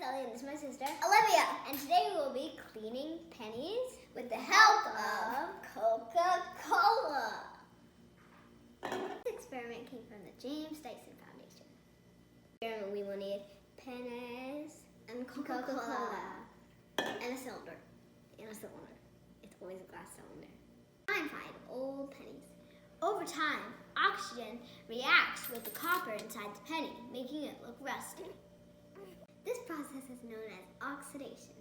Kelly, and this is my sister, Olivia. And today we will be cleaning pennies with the help of Coca-Cola. This experiment came from the James Dyson Foundation. Experiment, we will need pennies and Coca-Cola and a cylinder. It's always a glass cylinder. Find old pennies. Over time, oxygen reacts with the copper inside the penny, making it look rusty. This process is known as oxidation.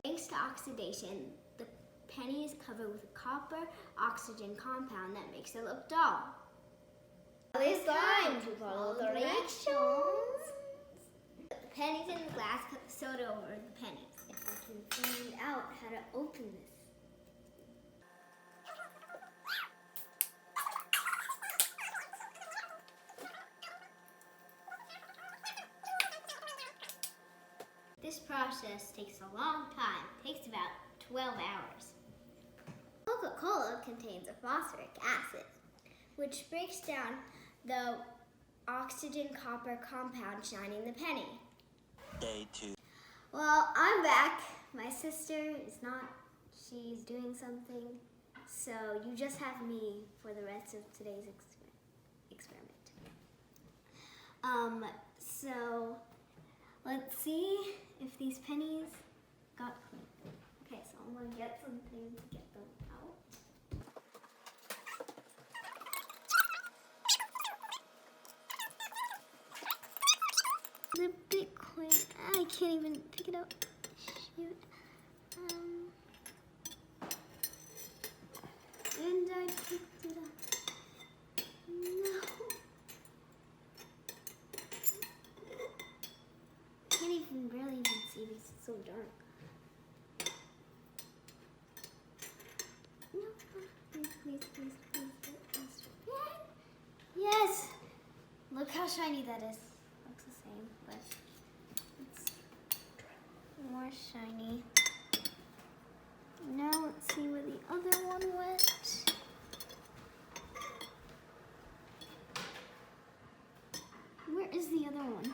Thanks to oxidation, the penny is covered with a copper-oxygen compound that makes it look dull. It's time to follow the directions. Put the pennies in the glass, put the soda over the pennies. If I can find out how to open this. This process takes a long time. It takes about 12 hours. Coca-Cola contains a phosphoric acid, which breaks down the oxygen-copper compound shining the penny. Day 2. Well, I'm back. My sister is not. She's doing something. So you just have me for the rest of today's experiment. So let's see if these pennies got clean. Okay, so I'm going to get something to get them out. They're a bit clean. I can't even pick it up. Shoot. And I picked it up. No. I can't even barely even see because it's so dark. No, please. Yes! Look how shiny that is. Looks the same, but it's more shiny. Now let's see where the other one went. Where is the other one?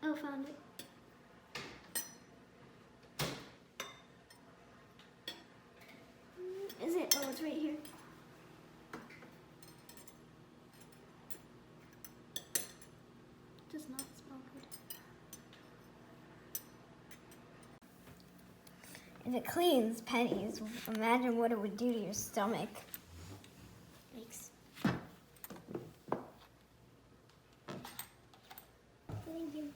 Oh, found it. Is it? Oh, it's right here. Does not smell good. If it cleans pennies, imagine what it would do to your stomach. Thanks. Thank you.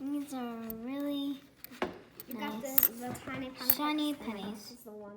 These are really nice, the tiny shiny pennies. This is the one.